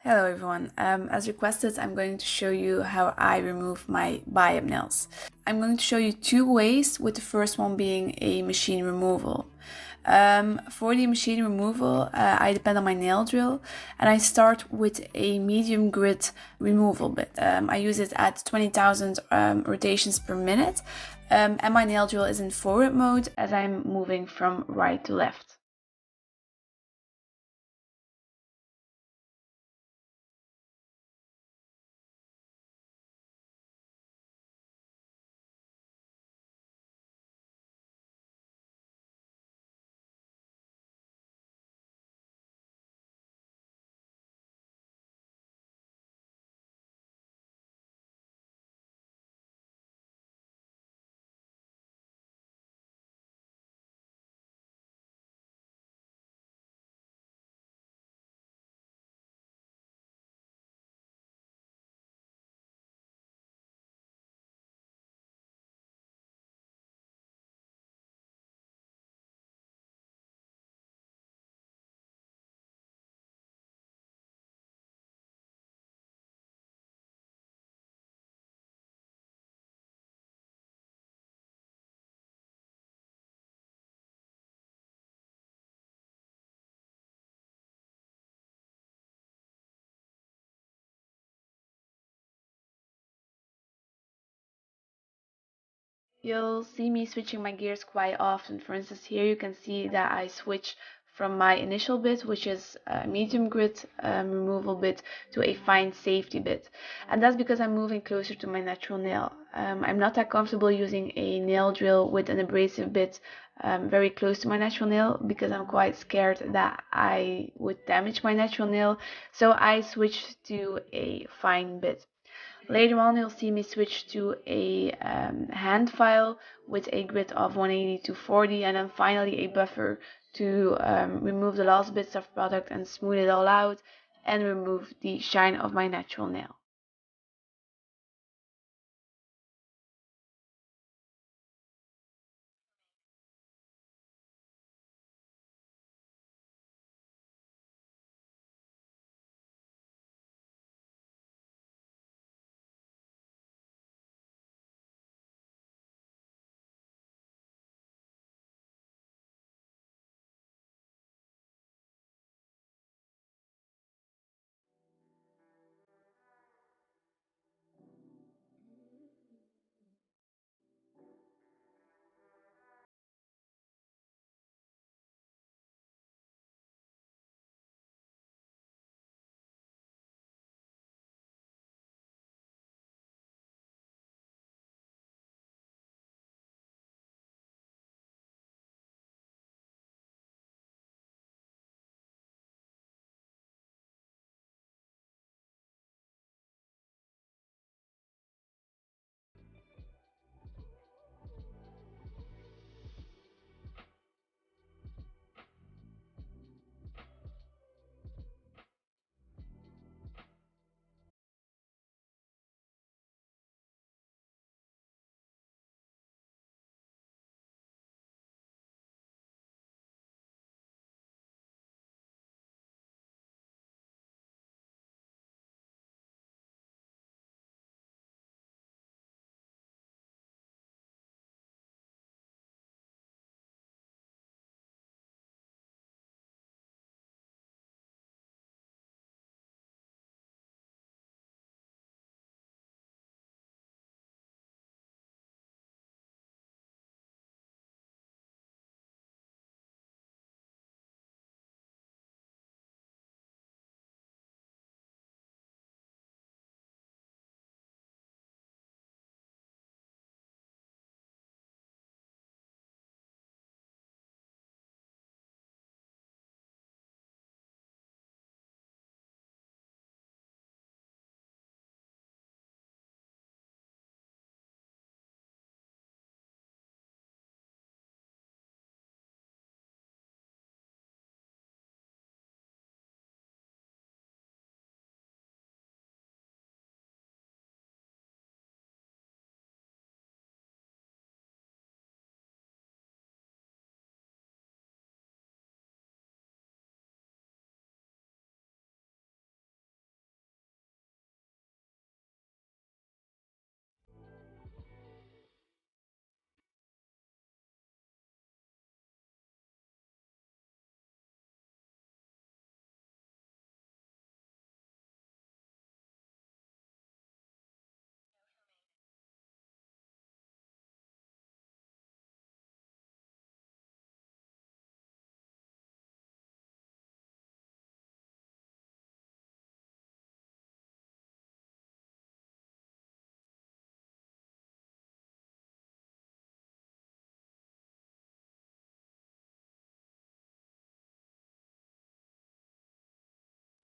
Hello everyone. As requested, I'm going to show you how I remove my BIAB nails. I'm going to show you two ways, with the first one being a machine removal. For the machine removal, I depend on my nail drill and I start with a medium grit removal bit. I use it at 20,000 rotations per minute, and my nail drill is in forward mode as I'm moving from right to left. You'll see me switching my gears quite often. For instance, here you can see that I switch from my initial bit, which is a medium grit removal bit, to a fine safety bit. And that's because I'm moving closer to my natural nail. I'm not that comfortable using a nail drill with an abrasive bit very close to my natural nail because I'm quite scared that I would damage my natural nail. So I switched to a fine bit. Later on, you'll see me switch to a hand file with a grit of 180 to 40, and then finally a buffer to remove the last bits of product and smooth it all out and remove the shine of my natural nail.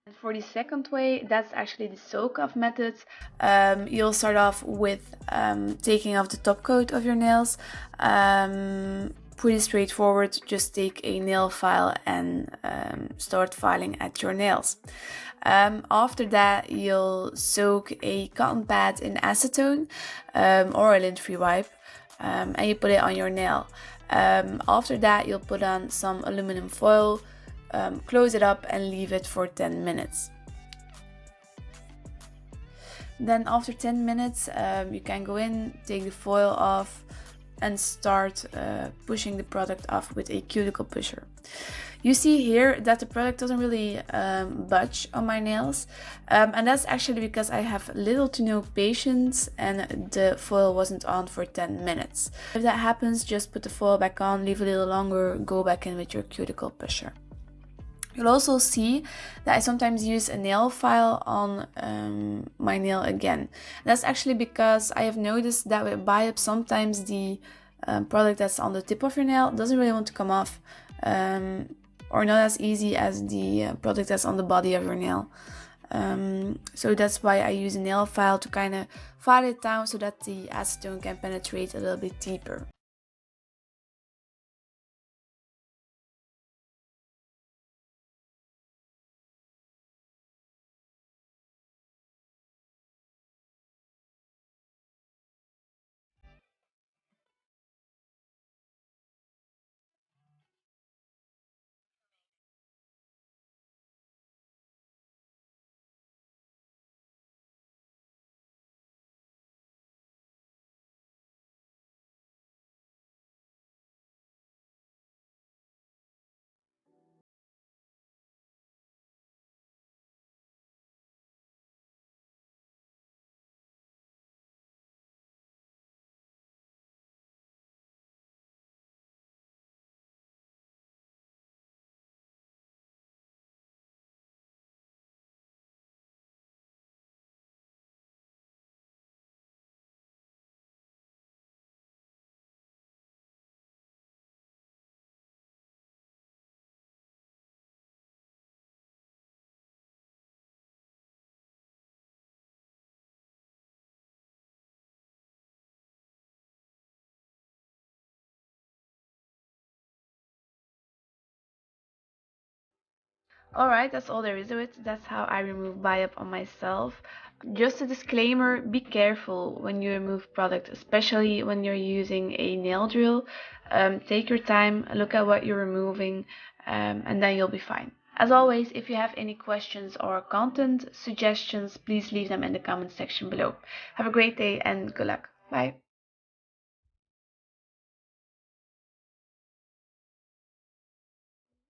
And for the second way, that's actually the soak off method. You'll start off with taking off the top coat of your nails. Pretty straightforward. Just take a nail file and start filing at your nails. After that, you'll soak a cotton pad in acetone or a lint-free wipe, and you put it on your nail. After that, you'll put on some aluminum foil, close it up and leave it for 10 minutes. Then after 10 minutes, you can go in, take the foil off and start pushing the product off with a cuticle pusher. You see here that the product doesn't really budge on my nails, and that's actually because I have little to no patience and the foil wasn't on for 10 minutes. If that happens, just put the foil back on, leave a little longer, go back in with your cuticle pusher. You'll also see that I sometimes use a nail file on my nail again. That's actually because I have noticed that with BIAB sometimes the product that's on the tip of your nail doesn't really want to come off, or not as easy as the product that's on the body of your nail. So that's why I use a nail file to kind of file it down so that the acetone can penetrate a little bit deeper. Alright, that's all there is to it. That's how I remove BIAB on myself. Just a disclaimer, be careful when you remove product, especially when you're using a nail drill. Take your time, look at what you're removing, and then you'll be fine. As always, if you have any questions or content suggestions, please leave them in the comment section below. Have a great day and good luck. Bye.